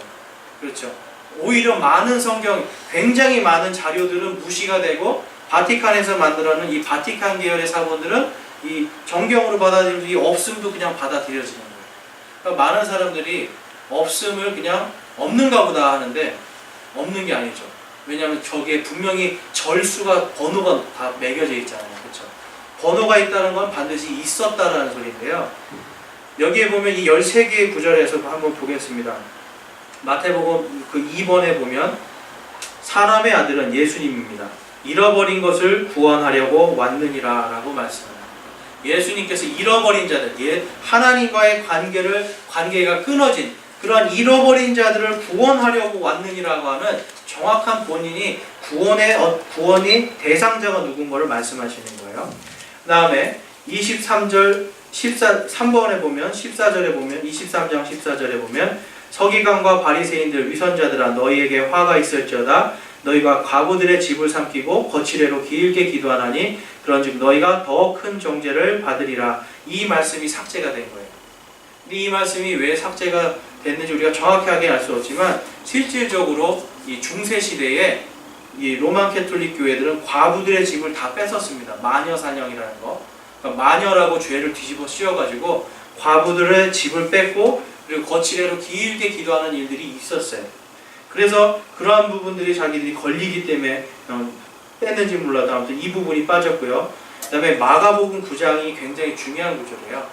그렇죠. 오히려 많은 성경, 굉장히 많은 자료들은 무시가 되고 바티칸에서 만들어낸 이 바티칸 계열의 사본들은 이 정경으로 받아들이면서 이 없음도 그냥 받아들여지는 거예요. 그러니까 많은 사람들이 없음을 그냥 없는가 보다 하는데 없는 게 아니죠. 왜냐하면 저게 분명히 절수가 번호가 다 매겨져 있잖아요. 그렇죠? 번호가 있다는 건 반드시 있었다라는 소리인데요. 여기에 보면 이 13개의 구절에서 한번 보겠습니다. 마태복음 그 2번에 보면 사람의 아들은 예수님입니다. 잃어버린 것을 구원하려고 왔느니라 라고 말씀합니다. 예수님께서 잃어버린 자들, 하나님과의 관계가 끊어진 그러한 잃어버린 자들을 구원하려고 왔느니라고 하는 정확한 본인이 구원의 대상자가 누군가를 말씀하시는 거예요. 그 다음에 23절 3번에 보면 14절에 보면 23장 14절에 보면 서기관과 바리새인들 위선자들아 너희에게 화가 있을지어다 너희가 과부들의 집을 삼키고 거칠애로 길게 기도하나니 그런즉 너희가 더 큰 정죄를 받으리라. 이 말씀이 삭제가 된 거예요. 근데 이 말씀이 왜 삭제가 됐는지 우리가 정확하게 알 수 없지만 실질적으로 이 중세 시대에 이 로만 캐톨릭 교회들은 과부들의 집을 다 뺏었습니다. 마녀 사냥이라는 거. 그러니까 마녀라고 죄를 뒤집어 씌워가지고 과부들의 집을 뺏고 그리고 거칠애로 길게 기도하는 일들이 있었어요. 그래서 그러한 부분들이 자기들이 걸리기 때문에 뺐는지 몰라도 아무튼 이 부분이 빠졌고요. 그 다음에 마가복음 9장이 굉장히 중요한 구절이에요.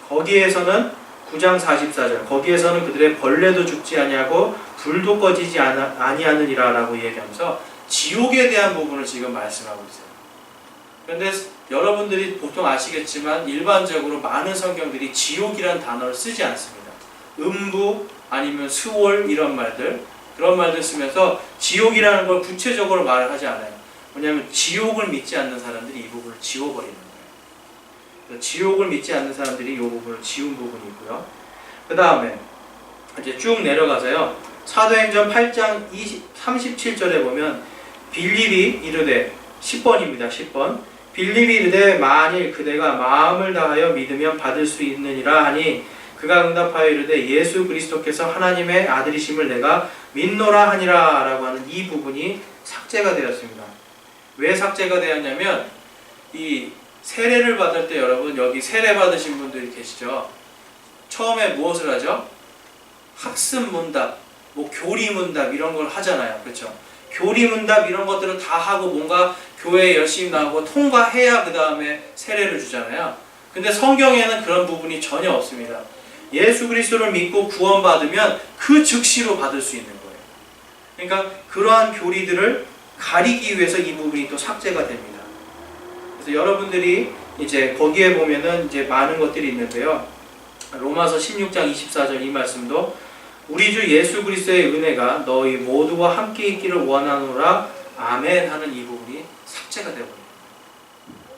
거기에서는 9장 44절 거기에서는 그들의 벌레도 죽지 아니하고 불도 꺼지지 아니하느니라 라고 얘기하면서 지옥에 대한 부분을 지금 말씀하고 있어요. 그런데 여러분들이 보통 아시겠지만 일반적으로 많은 성경들이 지옥이란 단어를 쓰지 않습니다. 음부 아니면 수월 이런 말들 그런 말들 쓰면서 지옥이라는 걸 구체적으로 말을 하지 않아요. 왜냐하면 지옥을 믿지 않는 사람들이 이 부분을 지워버리는 거예요. 지옥을 믿지 않는 사람들이 이 부분을 지운 부분이 있고요. 그 다음에 이제 쭉 내려가서요. 사도행전 8장 37절에 보면 빌립이 이르되 10번입니다. 10번 빌립이 이르되 만일 그대가 마음을 다하여 믿으면 받을 수 있느니라 하니 그가 응답하여 이르되 예수 그리스도께서 하나님의 아들이심을 내가 믿노라 하니라 라고 하는 이 부분이 삭제가 되었습니다. 왜 삭제가 되었냐면 이 세례를 받을 때 여러분 여기 세례 받으신 분들이 계시죠. 처음에 무엇을 하죠? 학습문답, 뭐 교리문답 이런 걸 하잖아요. 그렇죠? 교리문답 이런 것들을 다 하고 뭔가 교회에 열심히 나오고 통과해야 그 다음에 세례를 주잖아요. 근데 성경에는 그런 부분이 전혀 없습니다. 예수 그리스도를 믿고 구원받으면 그 즉시로 받을 수 있는 거예요. 그러니까 그러한 교리들을 가리기 위해서 이 부분이 또 삭제가 됩니다. 그래서 여러분들이 이제 거기에 보면은 이제 많은 것들이 있는데요. 로마서 16장 24절 이 말씀도 우리 주 예수 그리스도의 은혜가 너희 모두와 함께 있기를 원하노라 아멘 하는 이 부분이 삭제가 되어버립니다.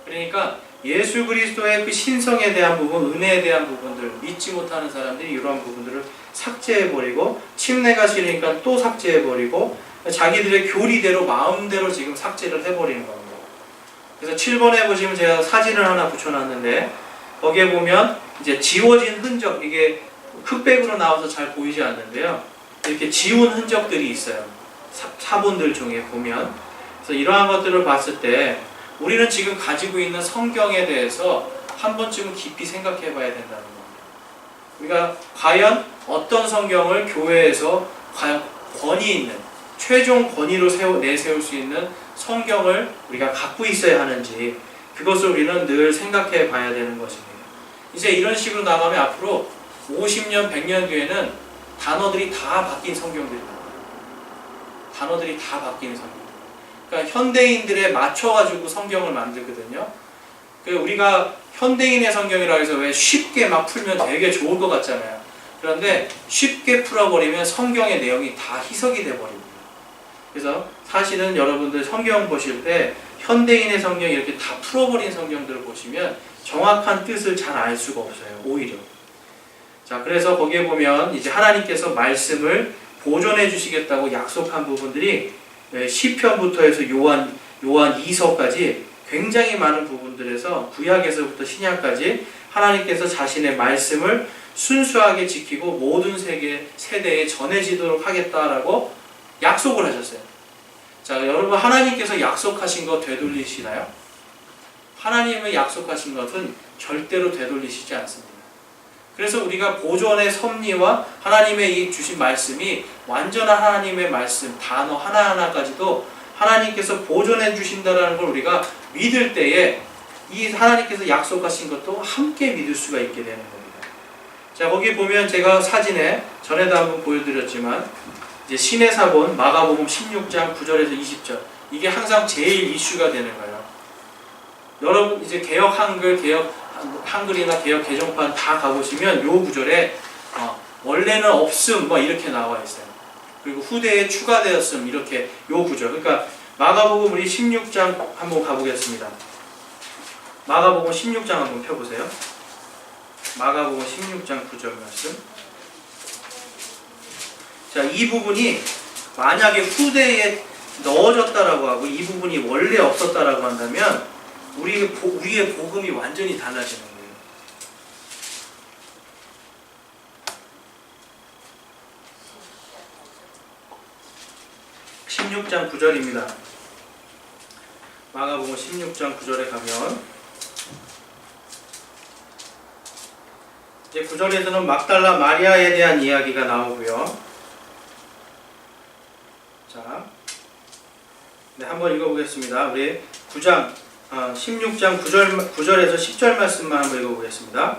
그러니까 예수 그리스도의 그 신성에 대한 부분, 은혜에 대한 부분들, 믿지 못하는 사람들이 이러한 부분들을 삭제해버리고 침례가 싫으니까 또 삭제해버리고 자기들의 교리대로 마음대로 지금 삭제를 해버리는 겁니다. 그래서 7번에 보시면 제가 사진을 하나 붙여놨는데 거기에 보면 이제 지워진 흔적, 이게 흑백으로 나와서 잘 보이지 않는데요. 이렇게 지운 흔적들이 있어요. 사본들 중에 보면. 그래서 이러한 것들을 봤을 때 우리는 지금 가지고 있는 성경에 대해서 한 번쯤은 깊이 생각해 봐야 된다는 겁니다. 우리가 과연 어떤 성경을 교회에서 과연 권위 있는, 최종 권위로 내세울 수 있는 성경을 우리가 갖고 있어야 하는지, 그것을 우리는 늘 생각해 봐야 되는 것입니다. 이제 이런 식으로 나가면 앞으로 50년, 100년 뒤에는 단어들이 다 바뀐 성경들이 나와요. 단어들이 다 바뀌는 성경. 그러니까 현대인들에 맞춰가지고 성경을 만들거든요. 우리가 현대인의 성경이라고 해서 왜 쉽게 막 풀면 되게 좋을 것 같잖아요. 그런데 쉽게 풀어버리면 성경의 내용이 다 희석이 돼버립니다. 그래서 사실은 여러분들 성경 보실 때 현대인의 성경 이렇게 다 풀어버린 성경들을 보시면 정확한 뜻을 잘 알 수가 없어요. 오히려. 자, 그래서 거기에 보면 이제 하나님께서 말씀을 보존해 주시겠다고 약속한 부분들이 시편부터 해서 요한 2서까지 굉장히 많은 부분들에서 구약에서부터 신약까지 하나님께서 자신의 말씀을 순수하게 지키고 모든 세대에 전해지도록 하겠다라고 약속을 하셨어요. 자, 여러분 하나님께서 약속하신 거 되돌리시나요? 하나님의 약속하신 것은 절대로 되돌리시지 않습니다. 그래서 우리가 보존의 섭리와 하나님의 이 주신 말씀이 완전한 하나님의 말씀, 단어 하나하나까지도 하나님께서 보존해 주신다는 걸 우리가 믿을 때에 이 하나님께서 약속하신 것도 함께 믿을 수가 있게 되는 겁니다. 자, 거기 보면 제가 사진에 전에도 한번 보여드렸지만 이제 신의 사본 마가복음 16장 9절에서 20절, 이게 항상 제일 이슈가 되는 거예요. 여러분 이제 개역 한글이나 개역 개정판 다 가보시면 요 구절에 원래는 없음 뭐 이렇게 나와 있어요. 그리고 후대에 추가되었음 이렇게 요 구절. 그러니까 마가복음 우리 16장 한번 가보겠습니다. 마가복음 16장 한번 펴보세요. 마가복음 16장 9절 말씀. 자, 이 부분이 만약에 후대에 넣어졌다라고 하고 이 부분이 원래 없었다라고 한다면 우리의 복음이 완전히 달라지는 거예요. 16장 9절입니다. 마가복음 16장 9절에 가면 이제 9절에서는 막달라 마리아에 대한 이야기가 나오고요. 자, 네, 한번 읽어보겠습니다. 우리 16장 9절에서 10절 말씀만 한번 읽어보겠습니다.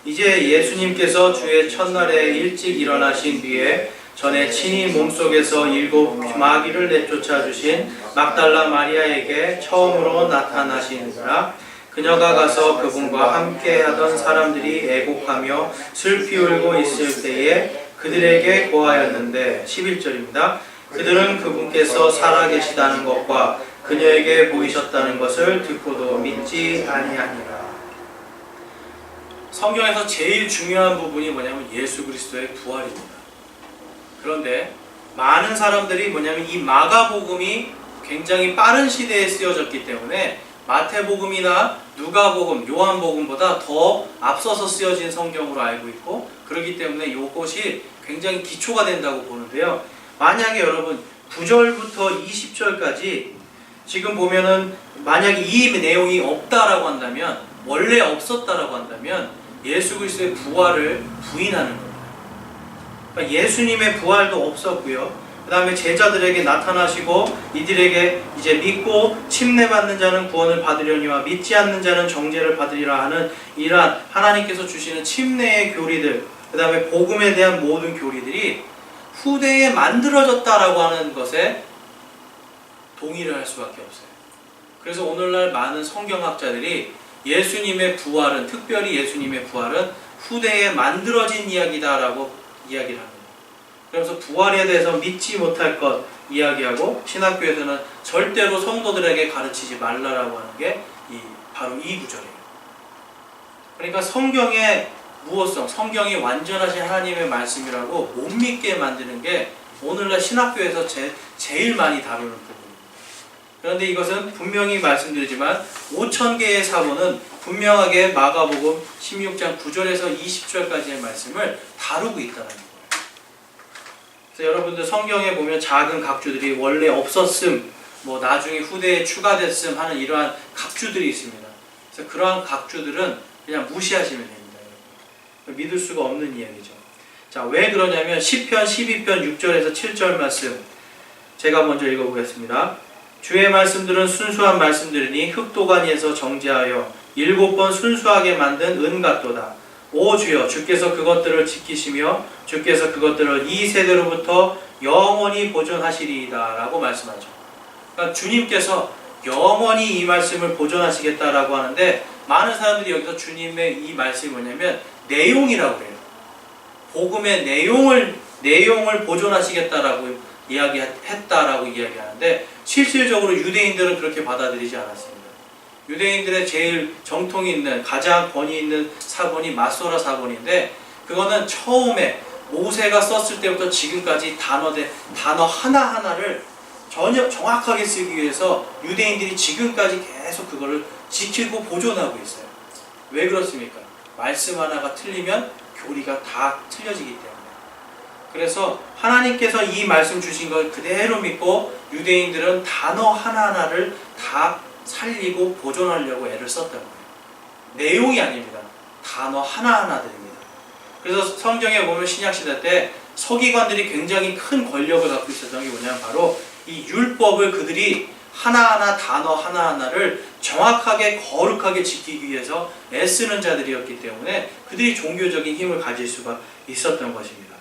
이제 예수님께서 주의 첫날에 일찍 일어나신 뒤에 전에 친히 몸속에서 7 마귀를 내쫓아 주신 막달라 마리아에게 처음으로 나타나시니라. 그녀가 가서 그분과 함께 하던 사람들이 애곡하며 슬피 울고 있을 때에 그들에게 고하였는데 11절입니다. 그들은 그분께서 살아계시다는 것과 그녀에게 보이셨다는 것을 듣고도 믿지 아니하니라. 성경에서 제일 중요한 부분이 뭐냐면 예수 그리스도의 부활입니다. 그런데 많은 사람들이 뭐냐면 이 마가복음이 굉장히 빠른 시대에 쓰여졌기 때문에 마태복음이나 누가복음, 요한복음보다 더 앞서서 쓰여진 성경으로 알고 있고, 그렇기 때문에 이것이 굉장히 기초가 된다고 보는데요. 만약에 여러분 9절부터 20절까지 지금 보면은 만약에 이 내용이 없다라고 한다면, 원래 없었다라고 한다면 예수 그리스도의 부활을 부인하는 겁니다. 그러니까 예수님의 부활도 없었고요. 그 다음에 제자들에게 나타나시고 이들에게 이제 믿고 침례받는 자는 구원을 받으려니와 믿지 않는 자는 정죄를 받으리라 하는 이러한 하나님께서 주시는 침례의 교리들, 그 다음에 복음에 대한 모든 교리들이 후대에 만들어졌다라고 하는 것에 동의를 할 수밖에 없어요. 그래서 오늘날 많은 성경학자들이 예수님의 부활은, 특별히 예수님의 부활은 후대에 만들어진 이야기다라고 이야기를 합니다. 그래서 부활에 대해서 믿지 못할 것 이야기하고, 신학교에서는 절대로 성도들에게 가르치지 말라라고 하는 게 바로 이 구절이에요. 그러니까 성경의 무엇성, 성경이 완전하신 하나님의 말씀이라고 못 믿게 만드는 게 오늘날 신학교에서 제일 많이 다루는 부분입니다. 그런데 이것은 분명히 말씀드리지만 5,000개의 사본은 분명하게 마가복음 16장 9절에서 20절까지의 말씀을 다루고 있다는 거예요. 그래서 여러분들 성경에 보면 작은 각주들이 원래 없었음, 뭐 나중에 후대에 추가됐음 하는 이러한 각주들이 있습니다. 그래서 그러한 각주들은 그냥 무시하시면 됩니다. 믿을 수가 없는 이야기죠. 자, 왜 그러냐면 시편 12편 6절에서 7절 말씀 제가 먼저 읽어보겠습니다. 주의 말씀들은 순수한 말씀들이니 흙도가니에서 정제하여 7번 순수하게 만든 은 같도다. 오 주여, 주께서 그것들을 지키시며 주께서 그것들을 이 세대로부터 영원히 보존하시리이다 라고 말씀하죠. 그러니까 주님께서 영원히 이 말씀을 보존하시겠다라고 하는데, 많은 사람들이 여기서 주님의 이 말씀이 뭐냐면 내용이라고 해요. 복음의 내용을 보존하시겠다라고 이야기했다라고 이야기하는데, 실질적으로 유대인들은 그렇게 받아들이지 않았습니다. 유대인들의 제일 정통이 있는, 가장 권위 있는 사본이 마소라 사본인데, 그거는 처음에 모세가 썼을 때부터 지금까지 단어 하나하나를 전혀 정확하게 쓰기 위해서 유대인들이 지금까지 계속 그거를 지키고 보존하고 있어요. 왜 그렇습니까? 말씀 하나가 틀리면 교리가 다 틀려지기 때문에. 그래서 하나님께서 이 말씀 주신 걸 그대로 믿고 유대인들은 단어 하나하나를 다 살리고 보존하려고 애를 썼던 거예요. 내용이 아닙니다. 단어 하나하나들입니다. 그래서 성경에 보면 신약시대 때 서기관들이 굉장히 큰 권력을 갖고 있었던 게 뭐냐면 바로 이 율법을 그들이 하나하나 단어 하나하나를 정확하게 거룩하게 지키기 위해서 애쓰는 자들이었기 때문에 그들이 종교적인 힘을 가질 수가 있었던 것입니다.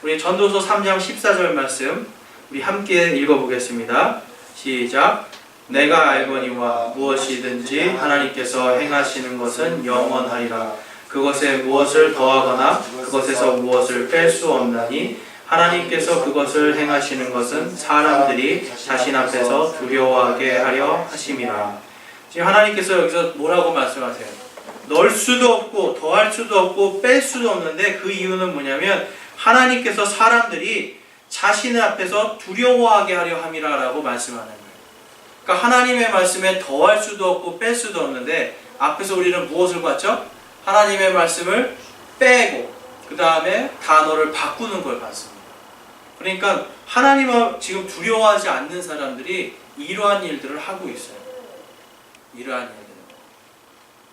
우리 전도서 3장 14절 말씀 우리 함께 읽어보겠습니다. 시작. 내가 알거니와 무엇이든지 하나님께서 행하시는 것은 영원하리라. 그것에 무엇을 더하거나 그것에서 무엇을 뺄 수 없나니 하나님께서 그것을 행하시는 것은 사람들이 자신 앞에서 두려워하게 하려 하심이라. 지금 하나님께서 여기서 뭐라고 말씀하세요? 넣을 수도 없고 더할 수도 없고 뺄 수도 없는데, 그 이유는 뭐냐면 하나님께서 사람들이 자신의 앞에서 두려워하게 하려 함이라 라고 말씀하는 거예요. 그러니까 하나님의 말씀에 더할 수도 없고 뺄 수도 없는데, 앞에서 우리는 무엇을 봤죠? 하나님의 말씀을 빼고 그 다음에 단어를 바꾸는 걸 봤습니다. 그러니까 하나님을 지금 두려워하지 않는 사람들이 이러한 일들을 하고 있어요. 이러한 일들.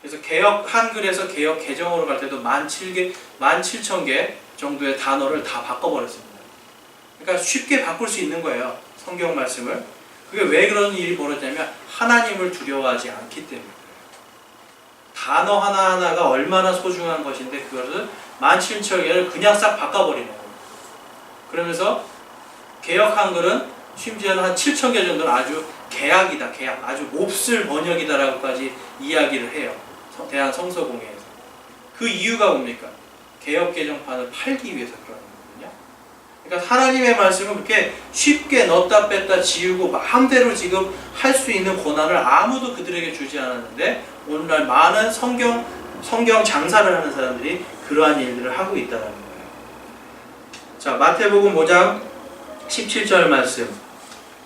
그래서 개역 한글에서 개역 개정으로 갈 때도 17,000개 정도의 단어를 다 바꿔버렸습니다. 그러니까 쉽게 바꿀 수 있는 거예요. 성경 말씀을. 그게 왜 그런 일이 벌어지냐면 하나님을 두려워하지 않기 때문에. 단어 하나하나가 얼마나 소중한 것인데 그것을 17,000개를 그냥 싹 바꿔버리는 거예요. 그러면서 개역 한글은 심지어는 한 7,000개 정도는 아주 개약이다, 개약, 아주 몹쓸 번역이다라고까지 이야기를 해요. 대한 성서공회에서. 그 이유가 뭡니까? 개역 개정판을 팔기 위해서 그러는 거거든요. 그러니까 하나님의 말씀을 그렇게 쉽게 넣었다 뺐다 지우고 마음대로 지금 할 수 있는 권한을 아무도 그들에게 주지 않았는데, 오늘날 많은 성경 장사를 하는 사람들이 그러한 일들을 하고 있다는 거예요. 자, 마태복음 5장 17절 말씀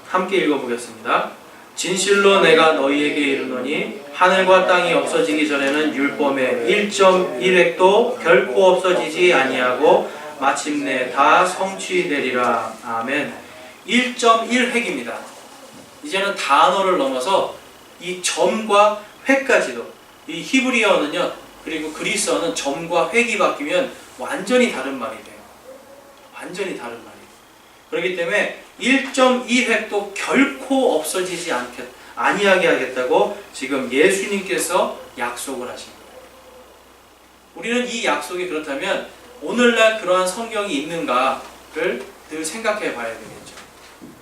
함께 읽어보겠습니다. 진실로 내가 너희에게 이르노니 하늘과 땅이 없어지기 전에는 율법의 1.1획도 결코 없어지지 아니하고 마침내 다 성취되리라. 아멘. 1.1획입니다. 이제는 단어를 넘어서 이 점과 획까지도, 이 히브리어는요, 그리고 그리스어는 점과 획이 바뀌면 완전히 다른 말이 돼요. 완전히 다른 말이에요. 그렇기 때문에 1.2획도 결코 없어지지 아니하게 하겠다고 지금 예수님께서 약속을 하신 거예요. 우리는 이 약속이 그렇다면 오늘날 그러한 성경이 있는가를 늘 생각해 봐야 되겠죠.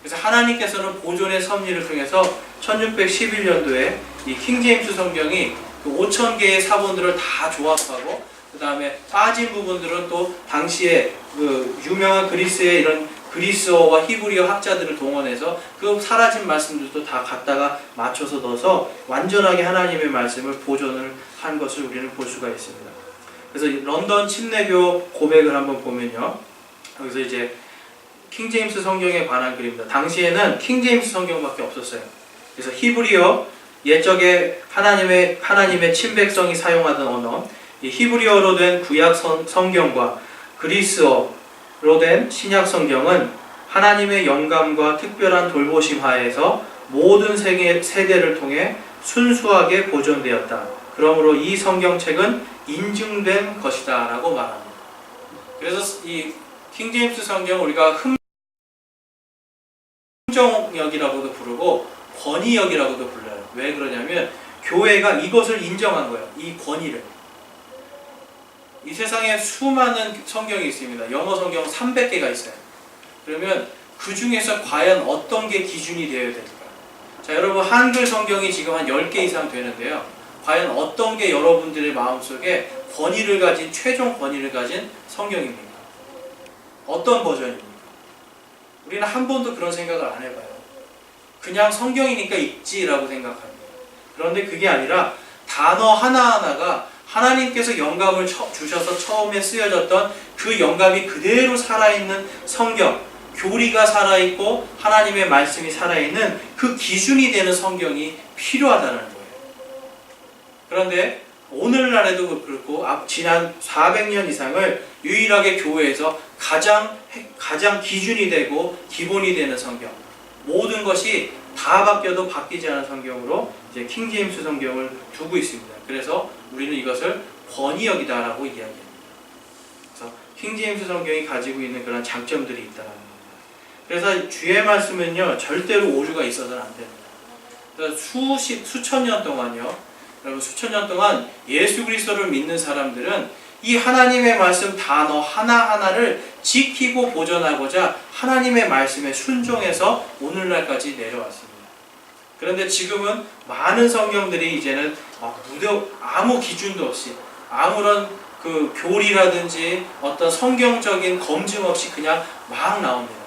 그래서 하나님께서는 보존의 섭리를 통해서 1611년도에 이 킹제임스 성경이 그 5,000개의 사본들을 다 조합하고, 그 다음에 빠진 부분들은 또 당시에 그 유명한 그리스의 이런 그리스어와 히브리어 학자들을 동원해서 그 사라진 말씀들도 다 갖다가 맞춰서 넣어서 완전하게 하나님의 말씀을 보존을 한 것을 우리는 볼 수가 있습니다. 그래서 런던 침례교 고백을 한번 보면요, 여기서 이제 킹제임스 성경에 관한 글입니다. 당시에는 킹제임스 성경밖에 없었어요. 그래서 히브리어, 옛적에 하나님의 친백성이 사용하던 언어, 이 히브리어로 된 구약 성경과 그리스어로 된 신약 성경은 하나님의 영감과 특별한 돌보심 하에서 모든 세대를 통해 순수하게 보존되었다. 그러므로 이 성경책은 인증된 것이다 라고 말합니다. 그래서 이 킹제임스 성경 우리가 흥정역이라고도 부르고 권위역이라고도 불러요. 왜 그러냐면 교회가 이것을 인정한 거예요. 이 권위를. 이 세상에 수많은 성경이 있습니다. 영어 성경 300개가 있어요. 그러면 그 중에서 과연 어떤 게 기준이 되어야 될까? 자, 여러분 한글 성경이 지금 한 10개 이상 되는데요. 과연 어떤 게 여러분들의 마음속에 권위를 가진, 최종 권위를 가진 성경입니까? 어떤 버전입니까? 우리는 한 번도 그런 생각을 안 해봐요. 그냥 성경이니까 읽지라고 생각합니다. 그런데 그게 아니라 단어 하나하나가 하나님께서 영감을 주셔서 처음에 쓰여졌던 그 영감이 그대로 살아있는 성경, 교리가 살아있고 하나님의 말씀이 살아있는 그 기준이 되는 성경이 필요하다는 거예요. 그런데 오늘날에도 그렇고 지난 400년 이상을 유일하게 교회에서 가장 기준이 되고 기본이 되는 성경, 모든 것이 다 바뀌어도 바뀌지 않은 성경으로 이제 킹제임스 성경을 두고 있습니다. 그래서 우리는 이것을 권위역이다라고 이야기합니다. 그래서 킹제임스 성경이 가지고 있는 그런 장점들이 있다라는 겁니다. 그래서 주의 말씀은요 절대로 오류가 있어서는 안 됩니다. 그래서 수천 년 동안요, 여러분 수천 년 동안 예수 그리스도를 믿는 사람들은 이 하나님의 말씀 단어 하나하나를 지키고 보존하고자 하나님의 말씀에 순종해서 오늘날까지 내려왔습니다. 그런데 지금은 많은 성경들이 이제는 아무 기준도 없이 아무런 그 교리라든지 어떤 성경적인 검증 없이 그냥 막 나옵니다.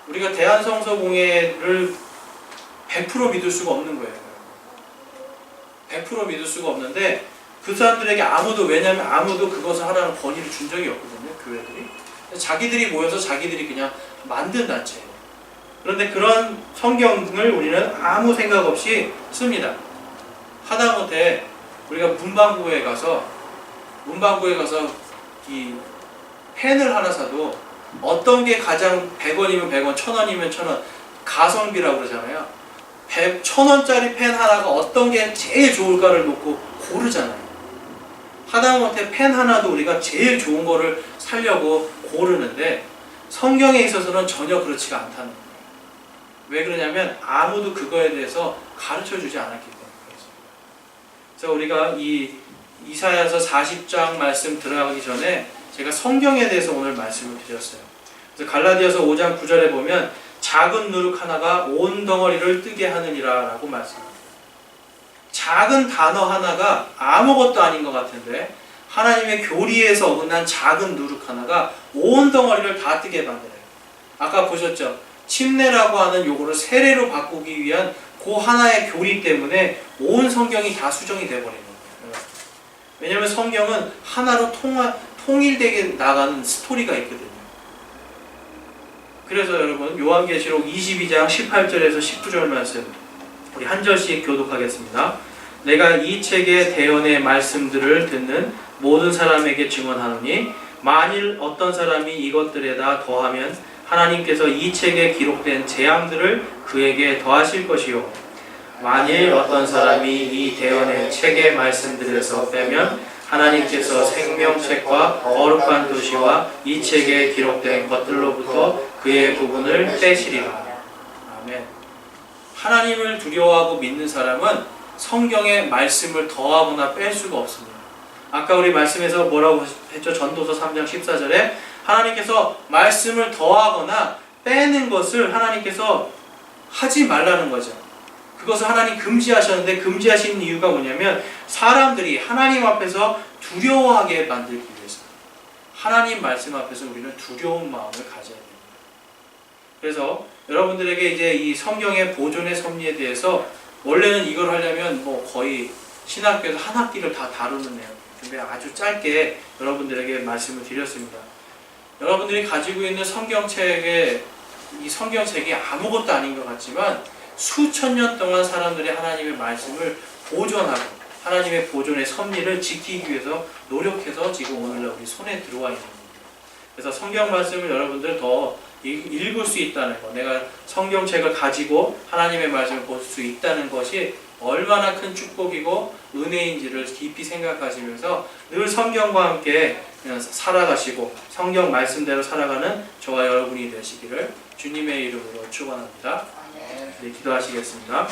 우리가 대한성서공회를 100% 믿을 수가 없는 거예요. 100% 믿을 수가 없는데 그 사람들에게 왜냐면 아무도 그것을 하라는 권위를 준 적이 없거든요. 교회들이. 자기들이 모여서 자기들이 그냥 만든 단체예요. 그런데 그런 성경을 우리는 아무 생각 없이 씁니다. 하다못해 우리가 문방구에 가서 이 펜을 하나 사도 어떤 게 가장 100원이면 100원, 1000원이면 1000원, 가성비라고 그러잖아요. 1000원짜리 펜 하나가 어떤 게 제일 좋을까를 놓고 고르잖아요. 하다못해 펜 하나도 우리가 제일 좋은 거를 사려고 고르는데 성경에 있어서는 전혀 그렇지가 않다는 거예요. 왜 그러냐면 아무도 그거에 대해서 가르쳐 주지 않았기 때문에 그렇습니다. 그래서 우리가 이 이사야서 40장 말씀 들어가기 전에 제가 성경에 대해서 오늘 말씀을 드렸어요. 그래서 갈라디아서 5장 9절에 보면 작은 누룩 하나가 온 덩어리를 뜨게 하느니라 라고 말씀합니다. 작은 단어 하나가 아무것도 아닌 것 같은데 하나님의 교리에서 어긋난 작은 누룩 하나가 온 덩어리를 다 뜨게 만들어요. 아까 보셨죠? 침례라고 하는 요거를 세례로 바꾸기 위한 그 하나의 교리 때문에 온 성경이 다 수정이 되어버리는 거예요. 왜냐하면 성경은 하나로 통일되게 나가는 스토리가 있거든요. 그래서 여러분 요한계시록 22장 18절에서 19절 말씀 우리 한 절씩 교독하겠습니다. 내가 이 책의 대언의 말씀들을 듣는 모든 사람에게 증언하노니 만일 어떤 사람이 이것들에다 더하면 하나님께서 이 책에 기록된 재앙들을 그에게 더하실 것이요 만일 어떤 사람이 이 대언의 책의 말씀들에서 빼면 하나님께서 생명책과 거룩한 도시와 이 책에 기록된 것들로부터 그의 부분을 떼시리라. 아멘. 하나님을 두려워하고 믿는 사람은 성경의 말씀을 더하거나 뺄 수가 없습니다. 아까 우리 말씀에서 뭐라고 했죠? 전도서 3장 14절에 하나님께서 말씀을 더하거나 빼는 것을 하나님께서 하지 말라는 거죠. 그것을 하나님 금지하셨는데 금지하신 이유가 뭐냐면 사람들이 하나님 앞에서 두려워하게 만들기 위해서. 하나님 말씀 앞에서 우리는 두려운 마음을 가져야 됩니다. 그래서 여러분들에게 이제 이 성경의 보존의 섭리에 대해서 원래는 이걸 하려면 거의 신학교에서 한 학기를 다 다루는 내용. 근데 아주 짧게 여러분들에게 말씀을 드렸습니다. 여러분들이 가지고 있는 성경책이 아무것도 아닌 것 같지만 수천 년 동안 사람들이 하나님의 말씀을 보존하고 하나님의 보존의 섭리를 지키기 위해서 노력해서 지금 오늘날 우리 손에 들어와 있는 겁니다. 그래서 성경 말씀을 여러분들 더 읽을 수 있다는 것, 내가 성경책을 가지고 하나님의 말씀을 볼 수 있다는 것이 얼마나 큰 축복이고 은혜인지를 깊이 생각하시면서 늘 성경과 함께 살아가시고 성경 말씀대로 살아가는 저와 여러분이 되시기를 주님의 이름으로 축원합니다. 네, 기도하시겠습니다.